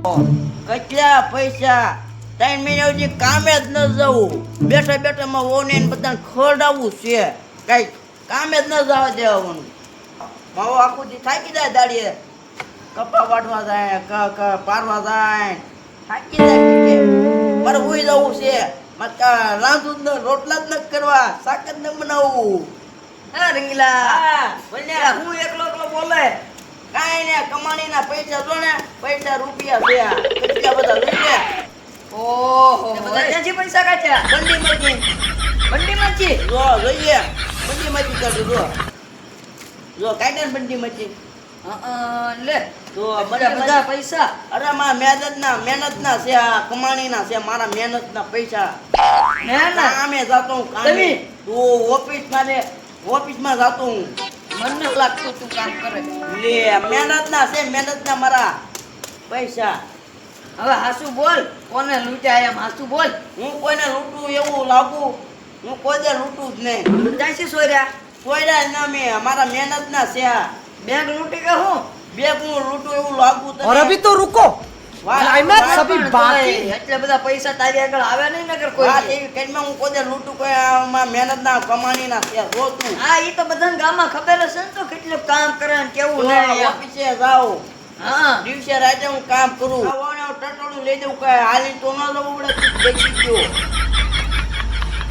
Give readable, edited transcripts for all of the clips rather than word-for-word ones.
કેટલા પૈસા 3 મહિના સુધી કામે જ ન જવું, બેઠા બેઠા માં ઓને બધાને ખવડાવવું છે, કઈ કામે જ ન જવા દેવાનું. માવો આખું દી થાકી જાય દાડીએ, કપા વાટવા જાય, પારવા જાય, થાકી જાય. મારે ઉઈ જવું છે, રાંધું જ ન, રોટલા જ ન કરવા, શાક જ ન બનાવવું. હા રંગીલા, હું એકલો એકલો બોલે કાંઈ ને, કમાણીના પૈસા જો ને, પૈસા રૂપિયા છે કેટલા બધા લઈ લે. ઓહો, બધા ક્યાંથી પૈસા કાઢ્યા? બંડીમાંથી જો જોઈએ, બંડીમાંથી કાઢું જો કાઢ્યા ને બંડીમાંથી. લે તો બધા પૈસા અરે મારા મહેનતના છે, આ કમાણીના છે, મારા મહેનતના પૈસા. કામે જાતો હું, કામે તું ઓફિસમાં જાતો હું. મને લાગતું તું કામ કરે. લે મહેનતના છે, મહેનતના મારા પૈસા. હવે હાસુ બોલ, કોને લૂંટ્યા એમ હાસુ બોલ. હું કોઈને લૂંટું એવું લાગુ? હું કોઈ લૂંટું જ નહીં. જાય સોયરા ના, મેં મારા મહેનતના છે. બેગ લૂંટી કે હું બેગ હું લૂંટું એવું લાગુ તને? और अभी तो रुको, क्लाइमैक्स अभी बाकी। એટલે બધા પૈસા તારી આગળ આવે નહીં નગર કોઈ. હા એવી કઈમાં હું કોઈ લૂંટું, કોઈ આમાં મહેનતના કમાણીના છે. જો તું હા ઈ તો બધાને ગામમાં ખબર હશે ને, તો કેટલું કામ કરે ને કેવું નહીં. ઓફિસે જાવ, હા દિવસે રાતે હું કામ કરું, ટટોળું લઈ દઉં, કઈ હાલી તો ન જવું પડે. બેસી ગયો,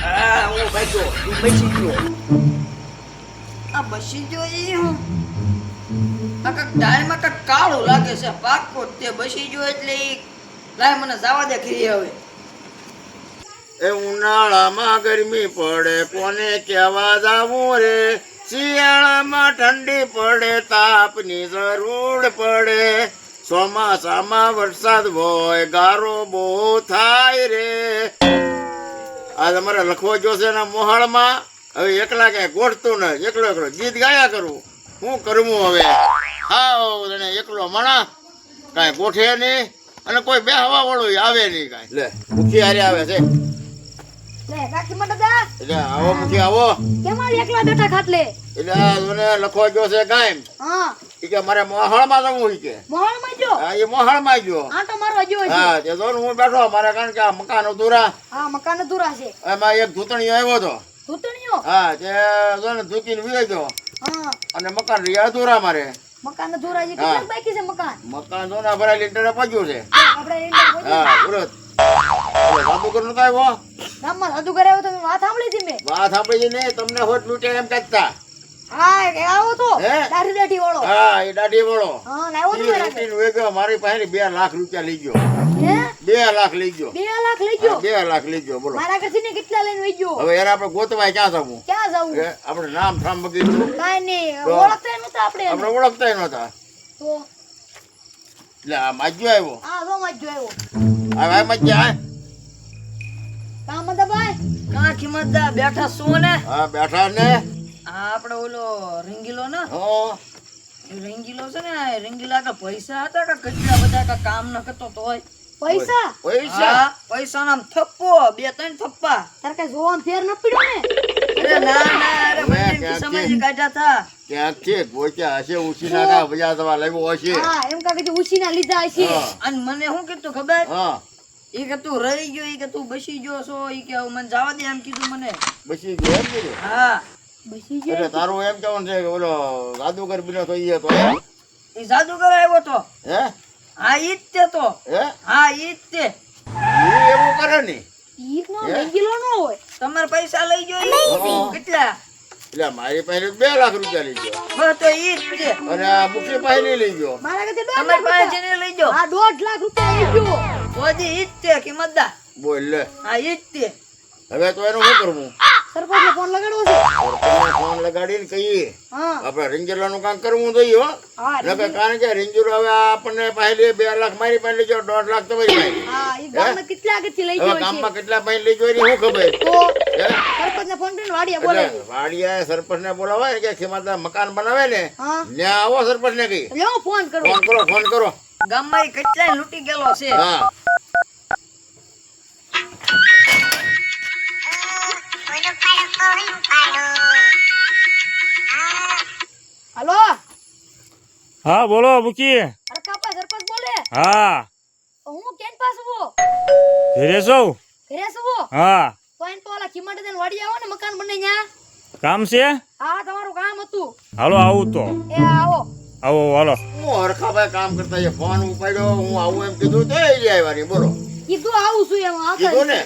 હા હું બેઠો, તું બેસી ગયો. આ બસી ગયો ઈ હું ડાળમાં કાંઈક કાળું લાગે છે, પાકો તે બસી ગયો એટલે લાય મને જવા દે ખીરી. હવે એ ઉનાળામાં ગરમી પડે કોને કહેવા જાવું રે, શિયાળામાં ઠંડી પડે તાપની જરૂર પડે, ચોમાસામાં વરસાદ હોય ગારો બહુ થાય રે. આ તમારે લખવો જોશે ને મોહાળમાં. હવે એકલા ક્યાંય ગોઠતું ને, એકલો ગીત ગાયા કરું, શું કરવું હવે? હાવ તને એકલો મણા કાંઈ ગોઠે નહીં, અને કોઈ બે હવા વાળું આવે નહીં કાંઈ. લે મુખી હારે આવે છે. એટલે આવો મુખી આવો. એટલે મને લખવા ગયો છે કાંઈ. કે મારે મોહાળમાં જવું કે હા એ મોહાળમાં ગયો. હા તે જો હું બેઠો, મારે કારણ કે આ મકાન અધૂરા છે, એમાં એક ધૂતણીઓ આવ્યો હતો. હા તે જો ને ધૂતીને વી ગયો, અને મકાન રહ્યા અધૂરા મારે. મકાન જો ને ભરાય લીટર પહોંચ્યું છે. હા બરોબર. જાદુગર નો આવ્યો વાત સાંભળી ને, તમને હોટ લૂટે એમ કહેતા. દાઢી વાળો મારી પાસે 2 લાખ રૂપિયા લઈ ગયો. 2 લાખ લઈ ગયો. 2 લાખ લઈ ગયો. બોલો હવે યાર આપણે ગોતવાય ક્યાં જવું? આપણે નામ ઠામ બગીચું આપણે ઓળખતા નતા. એટલે આ માજ્યો આવ્યો. હા માજ્યા બેઠા શું ને? હા બેઠા ને. આપડે ઓલો રીંગીલો ને, રીંગીલો છે ને, રીંગીલા કે પૈસા હતા કે કેટલા બધા કે કામ ન કરતો તો હોય. પૈસા નામ થપ્પો, 2-3 થપ્પા. તાર કઈ જોવામ ફેર ન પડ્યો ને? અરે ના અરે બંને સમજી કાઢ્યા હતા. ક્યાંક છે ગોચ્યા હશે, ઉછીના કા બજાર દવા લાવ્યો હશે. હા એમ કા કે ઉછીના લીધા હશે. અને મને શું કીધું ખબર? ઈ કે તું રહી ગયો, ઈ કે તું બસી ગયો છો, ઈ કે મને જવા દે એમ કીધું મને. બસી ગયો એમ કીધું? હા બસી ગયો. એટલે તારું એમ કહેવાનું છે કે ઓલો જાદુગર બન્યો તો ઈ હતો. ઈ જાદુગર આવ્યો તો. હે હા ઈ જ તે તો. હે હા ઈ જ તે. ઈ એવું કરે ને? ઈ નો રેંગીલો નો હોય. તમાર પૈસા લઈ ગયો કેટલા? એટલે મારી પાસે 2 લાખ રૂપિયા લઈ ગયો. બસ તો ઈ જ છે. અને આ મુખી પાસે નહીં લઈ ગયો. મારા કતે તમાર પાસે જેને લઈ ગયો. આ 1.5 લાખ રૂપિયા લઈ ગયો. ઓજી ઈ જ તે કિંમતદાર. બોલ લે. હા ઈ જ તે. હવે તો એનું શું કરવું? સરપંચને ફોન લગાડવો છે. સરપંચને ફોન લગાડીને કહીએ આપણે રેંજરવાનું કામ કરવું જોઈએ હો. કારણ કે રેંજર હવે આપણને પાસે 2 લાખ મારી પાસે લઈ ગયો, 1.5 લાખ તમારી પાસે. હા ઈ ગામમાં કેટલા આગળથી લઈ ગયો છે? ગામમાં કેટલા પાસે લઈ ગયો એની શું ખબર? તો સરપંચને ફોન કરીને વાડિયા બોલાવ્યો. વાડિયા સરપંચને બોલાવાય કે ખેમાતા મકાન બનાવે ને, ત્યાં આવો સરપંચને કહી. લ્યો ફોન કરો. ફોન કરો. ગામમાં ઈ કેટલાય લૂંટી ગયેલો છે. હા હાલો. હા બોલો મુકી. અરે કાપા સરપંચ બોલે. હા ઘરે સૌ ઘરે શું હા તો એને તો ઓલા ખીમટ દઈને વાડી આવો ને મકાન બને ન્યા કામ છે હા તમારું કામ હતું હાલો આવું તો એ આવો આવો હાલો હું હરખાભાઈ કામ કરતા એ ફોન ઉપાડ્યો હું આવું એમ કીધું તો એ જ આવ્યા નહીં બોલો કીધું આવું છું એમ આવતા કીધું ને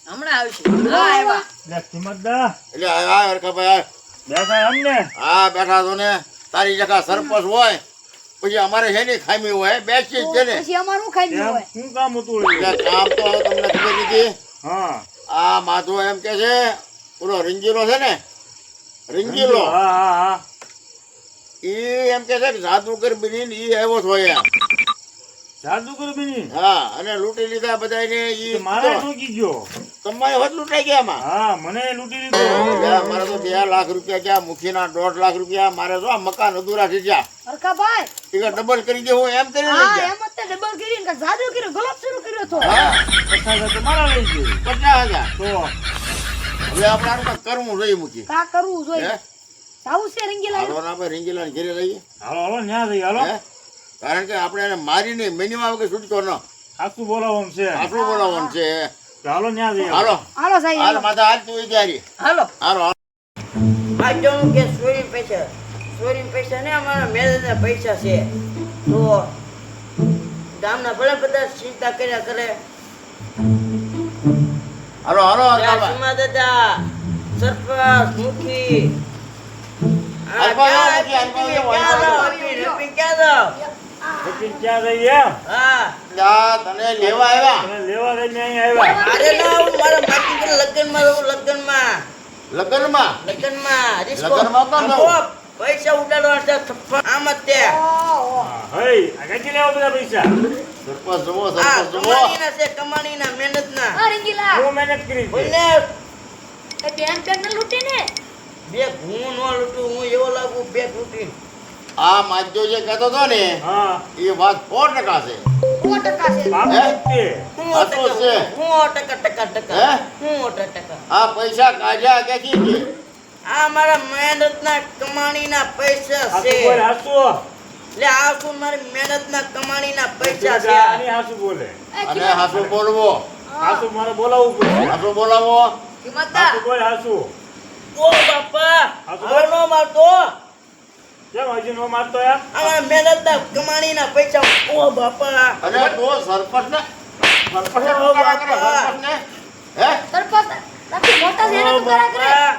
હમણાં આવશે હા આવ્યા લે કિંમતદા એટલે આ હરખાભાઈ બેઠા અમને આ બેઠા છો ને તારી જગા સરપંચ હોય પછી અમારે શેની ખામી હોય બેસી જ છે ને પછી અમારું ખાઈ ગયું એમ હોય શું કામ હતું એટલે કામ તો હવે તમને ખબર નથી હા આ માધો એમ કે છે ઓલો રીંગીલો છે ને રીંગીલો હા હા હા ઈ એમ કે છે કે જાદુગર બનીને ઈ આવ્યો છો અહીંયા જાદુગર બની હા અને લૂંટી લીધા બધાને ઈ મારે ઠોકી ગયો તમારે હોત લૂંટાઈ ગયા એમાં હા મને લૂંટી લીધો યા, મારે તો 2 લાખ રૂપિયા ગયા મુખીના 1.5 લાખ રૂપિયા મારે તો આ મકાન અધૂરા થઈ ગયા હરખાભાઈ ઈ ડબલ કરી દેવું એમ કરીને લઈ હા ગયા એમ જ તે ડબલ કરીને કે જાદુ કર્યો ગલત શરૂ કર્યો તો હા 50,000 તમારા લઈ ગયો 50,000 તો હવે આપણે આનું કાંઈક કરવું જોઈએ મૂકી કા કરવું હે જોઈએ આવું છે રંગીલા હાલો ને આપણે રીંગીલાને ઘરે લઈએ હાલો હાલો ન્યા જઈ હાલો હે કારણ કે આપણે એને મારીને મિનિમમ વગર છૂટતો ન આખું બોલાવવાનું છે આટલું બોલાવવાનું છે હાલો ન્યા જઈ હાલો હાલો સાહેબ હાલ હાલો. માથા હાલ તું ઈ તૈયારી હાલો હાલો આ જો કે ચોરી પૈસા ને અમારા મેરેજના પૈસા છે તો ગામના ભલે બધા ચિંતા કર્યા કરે હાલો હાલો ત્યાં હરખાભાઈ. સુમા દાદા સરપંચ મુખી આ હરખાભાઈ, ક્યાં મુખી, આપી? હરખાભાઈ. ક્યાં જાઓ? આપી, ક્યાં જાઓ? પછી ક્યાં જઈ એમ હા લા, તને લેવા આવ્યા તમે લેવા જઈને અહીંયા આવ્યા અરે ના હું મારા માટી પર લગ્નમાં રહું લગ્નમાં લગ્નમાં રિસ્કો લગ્નમાં કોણ આપો, રહું? પૈસા ઉડાડવા છે થપ્પા. આમ જ તે ઓહો. હા, હઈ આ ક્યાંથી લેવા બધા પૈસા સરપંચ જુઓ આ સરપંચ જુઓ કમાણીના છે કમાણીના મહેનતના હા રંગીલા હું મહેનત કરી છે બોલને એ બેન ને લૂંટી ને બે હું નો લૂંટું હું એવો લાગુ બે લૂંટી આ માજો જે કહેતો હતો ને હા એ વાત 100% છે 100% છે બાપ હે? તે હું આ તો છે. ટકા હે? હું ટકા આ પૈસા કાઢ્યા ક્યાંથી છે આ મારા મહેનતના કમાણીના પૈસા હાસુ છે બોલ હાસુ લે આ શું મારી મહેનતના કમાણીના પૈસા છે આની હાસુ બોલે અને હાસુ બોલવો હાસુ મારે બોલાવવું પડશે હાસુ બોલાવો કિંમતદાર હાસુ બોલ હાસુ ઓ બાપા હાસુ હવે નો મારતો કેમ હજી નો મારતો યાર અમારા મહેનતના કમાણીના પૈસા ઓ બાપા અને તો સરપંચ ને ઓ બાપા. હે સરપંચ નથી મોટા છે એને ઓ તું કરા કરે બાપા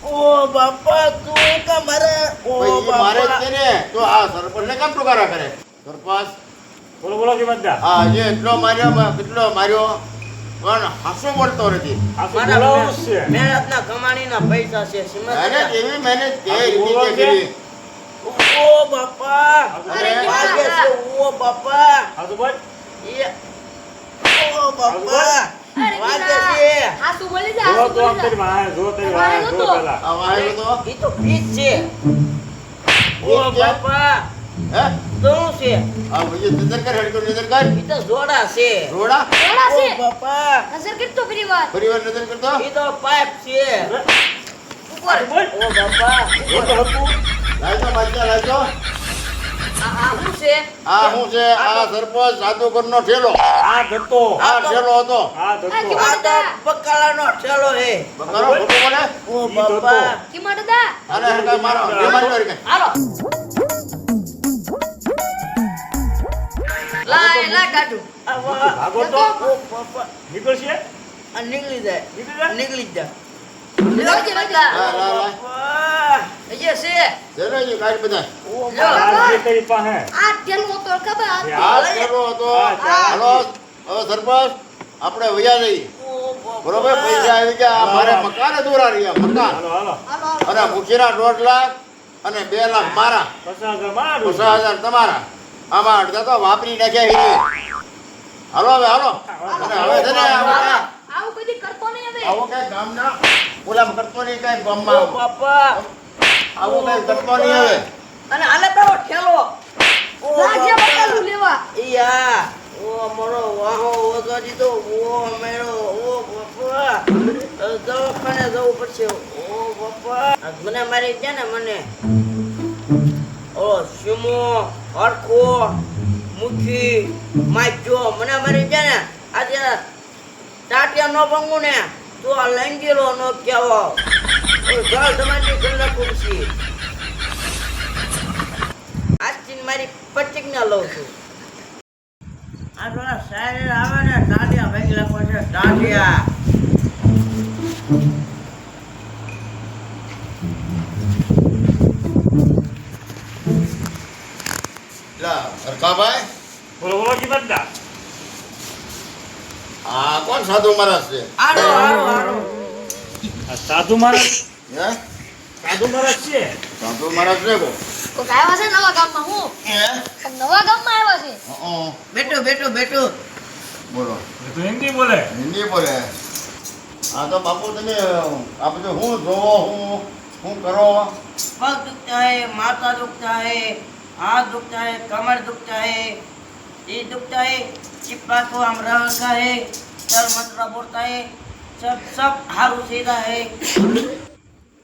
ઓ બાપા તું કા મારે ઓ ભાઈ ઈ મારે જ બાપા છે ને તો આ સરપંચ ને કેમ ટુકારા કરે સરપંચ બોલો બોલો કે બધા હા જે એટલો માર્યો કેટલો માર્યો પણ હાસો મળતો નથી હાસુ મારા બોલાવવું જ છે મહેનતના કમાણીના પૈસા છે મહેનત શ્રીમંત એવી મહેનત કે હાસુ રીતે બોલવા કરી ઓ બાપા અરે વાગે છે ઓ બાપા હાસુ બોલ એ ઓ બાપા વાગે છે હાસુ બોલી જા જો હાસુ તો આમ બોલી તારી જા વાહે જો તારી વાહે વાહે જો નહોતો. પેલા આ વાયરો તો એ તો ભીત છે ઓ ભીત છે? બાપા હે તો શું છે આ ભાઈ નજર કર હેડ કર નજર કર એ તો જોડા છે રોડા થોડા ઓ છે બાપા નજર કેટલો પરિવાર પરિવાર નજર કરતો એ તો પાઇપ છે ઉપર બોલ ઓ બાપા જો તો હતું લાજો માજા લાજો આ શું છે આ હું છે આ સરપંચ જાદુગરનો ઠેલો આ ધતો આ ઠેલો હતો આ ધતો આ તો બકાલાનો ઠેલો હે બકારો ફોટો બોલે ઓ ઈ તો બાપા કિંમત દા અને હરકા મારો બીમાર કરી કે હાલો લાય કાઢું આ વાહ. ભાગો તો ઓ બાપા નીકળશે આ નીકળી જાય નીકળી જા નીકળી જ જાય લાવજે, લાવજે. લા લા લા બાપા અહીંયા છે ચલો ઈ કાઢ બધા ઓ આ જે તારી પાસે આ ટેલું તો ખબર આ આ ઠેલો હતો હાલો હવે સરપંચ આપણે વયા જઈએ બરોબર પૈસા આવી ગયા મારે મકાન અધૂરા રહ્યા મકાન હાલો હાલો હાલો હાલો અને મુખીના 1.5 લાખ અને 2 લાખ મારા 50,000 મારું 50,000 તમારા આમાં અડધા તો વાપરી નાખ્યા ઈ હાલો હવે હાલો અને હવે છે ને આવું કદી કરતો નહીં હવે આવો કઈ ગામના ઓલા કરતો નહીં કઈ ગામમાં ઓ બાપા આવો કઈ કરતો નહીં હવે અને આલે તારો ઠેલો ઓ લાજે બાપા બકાલું લેવા યા ઓ મારો વાહો ઓગો દીધો ઓ મેરો ઓ બાપા દવાખાને જવું પડશે ઓ બાપા આ મને મારી ગયા ને મને ઓ શિમો હરખો મુખી માજો મને મારી ગયા ને આજે ટાટિયા નો ભંગું ને તો આ લેંગીલો નો કેવો ગાળ તમારી ગંદા ખુરશી આજથી મારી પ્રતિજ્ઞા લઉં છું આ થોડા શાયર આવે ને ટાટિયા ભાઈ લખો છે ટાટિયા લા હરખાભાઈ બોલો બોલો જીવનદા. આ કોણ સાધુ મહારાજ છે આરો આરો આરો આ સાધુ મહારાજ હે સાધુ મહારાજ છે. સાધુ મહારાજ છે કો કોક આવ્યા છે નવા ગામમાં હું હે કોક નવા ગામમાં આવ્યા છે બેઠો બેઠો બેઠો બોલો એ તો હિન્દી બોલે. હિન્દી બોલે હા તો બાપુ તમે આ બધું હું જોવો હું કરો पग दुखता है माथा दुखता है हाथ दुखता है कमर दुखता है ये दुखता है चिपका को हम रखा है चल मंत्र बोलता है सब सब हारू सीधा है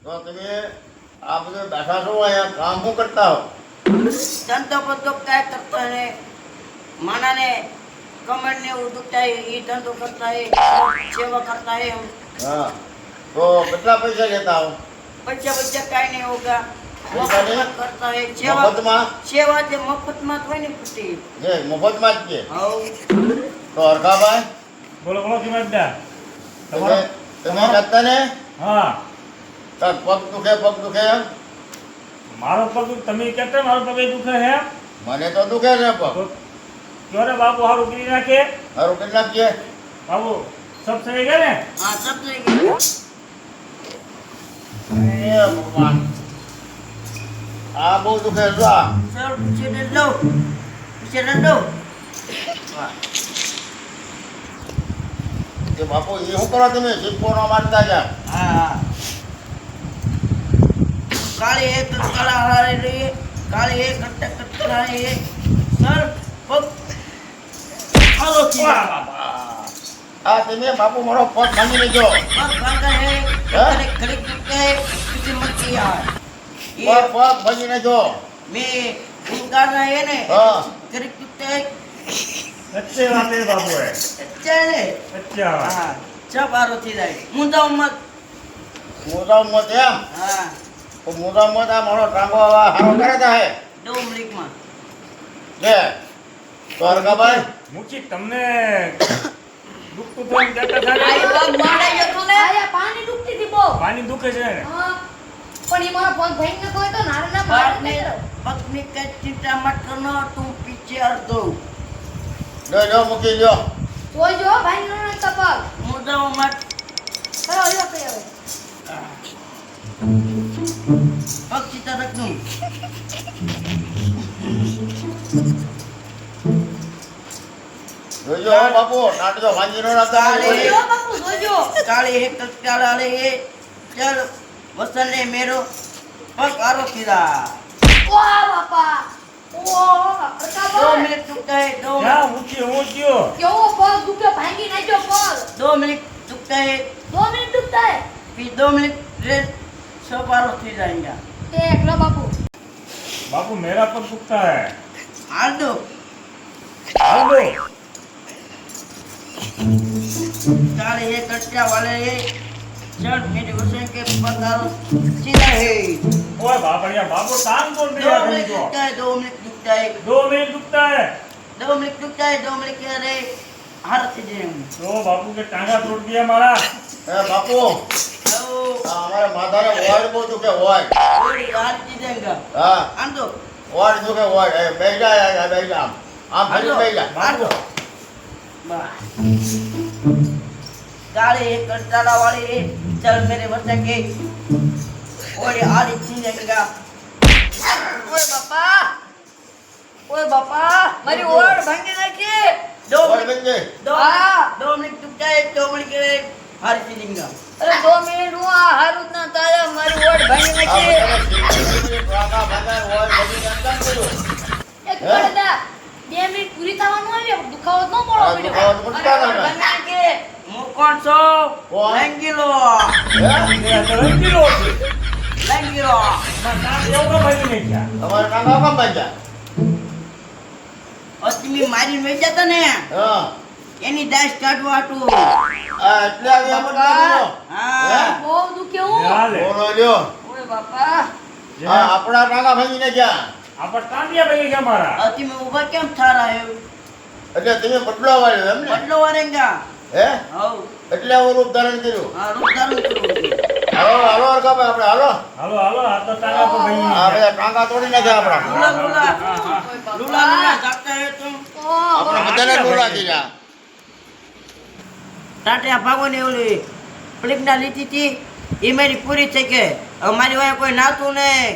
તો તમે આ બધું બેઠા છો અહીંયા કામ શું કરતા હો धंधो को दुखता है करता है माना ने कमर ने वो दुखता है ये धंधो करता है सेवा करता है हम હા તો કેટલા પૈસા લેતા હો बच्चा बच्चा काई नहीं होगा वो पैसा नहीं? मत करता है सेवा મફતમાં सेवा जे मफत मत होय ने पुटी જે મફતમાં જ છે हाउ તો હરખાભાઈ બોલો બોલો જીવનદા. તમે તમે કરતા ને હા તાર પગ દુખે એમ મારો પગ તમે કહેતા મારો પગ દુખે હે મને તો દુખે છે પગ તો ક્યો રે બાપુ હારું કરી નાખે. સારું કેટલાક છે બાબુ સબ સહી ગયા ને. हां सब सही गया એ ભગવાન આ બહુ દુખે છે આ सर पीछे डंडो એ બાપુ એ શું કરો તમે સિક્કો ન મારતા જા हाँ काली एक कला हरारे रही काली एक कट्टा कट्टा है सर पग हालो की વાહ, આ તમે બાપુ મારો પગ ભાંગી લેજો पग भागा है हाँ? घड़ी टूटता है किसी मत किया પગ ये પગ ભાંગી લેજો मैं इनकार रहा है ने હા घड़ी टूटता है अच्छे बात है बाबू है. अच्छा है अच्छा बात. हाँ सब आरो थी जाए मुंडा मत મોટા મત એમ हाँ તો મોટા મત આ મારો ટાંગો હારો કરે તા હે 2 મિનિટ માં લે તો હરખાભાઈ મૂકી તમને દુખતું તો એમ કહેતા હતા આ ને? પગ મારાઈ ગયો ને આ પાણી દુખતી હતી બહુ પાણી દુખે છે ને. હા પણ ઈ મારો પગ ભાઈ ન કોઈ તો નાના बात માર में નહીં पत्नी का चिंता मत करना तुम पीछे हट दो લ્યો મૂકી લ્યો જોજો ભાઈ નો નતો પગ मुद्दा मत ચલો લ્યો કઈ હવે पग सीधा रख दूं જોજો હો બાપુ નાટકો ભાંગી નો નાખતા તારે. જોજો બાપુ જોજો काली है कच्चा ले चल वसन ने मेरो पग आरो सीधा વાહ બાપા ઓ 2 પ્રતાપ मिनट रुकता है 2 मिनट ક્યાં મૂકી હું ગયો. કેવો પગ દુખે ભાંગી નાખ્યો પગ 2 मिनट रुकता है 2 મિનિટ દુખતા હે फिर 2 मिनट रेस्ट सब आरो थी जाएगा તે એકલો બાપુ बाबू मेरा पग दुखता है. हाल दो हाल दो. काली है कच्चा वाले ये चल मेरे वसन के पग आरो सीधा है ओए बाबड़िया बाबू टांग तोड़ दिया 2 तुम मिनट तो. रुकता है 2 मिनट रुकता है 2 मिनट दुखता है. 2 मिनट रुकता है 2 मिनट के अरे हार से जाएंगे तो बाबू के टांगा तोड़ दिया हमारा. એ બાપુ आओ આ અમારા માથાને વાળ બહુ દુખે વાળ ओरी हार से जाएगा હા आन दो વાળ દુખે વાળ એ બેજા બેજા આમ ફરી બેજા हार दो बस गाड़ी एक कट्टाला वाली है चल मेरे वसन के ओरी हार से जाएगा ओए बापा मारी ओर भांगी नाखी 2 વાળ मिनट બેજે 2 मिनट रुक जाए 2 मिनट के हार से जाएगा અરે 2 મિનિટ હું આ હારું જ ના તારે મારી ઓડ ભાંગી આ નાખી બધાને વાળા ભાગા વાળ બધી જંતમ કર્યું એક પડદા 2 મિનિટ પૂરી થવાનું હોય ને દુખાવો ન મોડો આ પડ્યો દુખાવો તો પડતા અરે, ને. ભાંગી નાખી. હું કોણ છું કોણ? લેંગીલો હે ये तो रंगीलो છે. લેંગીલો મારા નામ એવું તો ભાઈ નહીં ગયા. તમારે ટાંગા કેમ બાંધ્યા અસ્મી મારી વેચાતા ને હા એની દાસ કાઢવા હાટુ. આ એટલે આવી એમ જ ના બોલો. હા બહુ દુખે હું હાલે. બોલો લ્યો. ઓય બાપા આ આપણા ટાંગા ભાંગીને ગયા. આપણે ટાંટિયા ભાઈ ગયા મારા. આ તમે ઊભા કેમ થારા એવું એટલે તમે બદલો વાળ્યો એમ ને? બદલો વારેંગા હે? હવ એટલે આવું રૂપ ધારણ કર્યું. આ રૂપ ધારણ કરું હાલો હાલો હરખાભાઈ આપણે હાલો. હાલો હાલો આ તો ટાંગા પર ભાઈ આ ગયા. બધા ટાંગા તોડી નાખ્યા આપણા. લુલા લુલા જાગતા હે તું આપણે બધાને ડોલા દીધા. ટાટિયા ભાગોની ઓલી પ્લિકના લીધી હતી એ મારી પૂરી થઈ ગઈ હવે મારી વાય કોઈ નાતું નહીં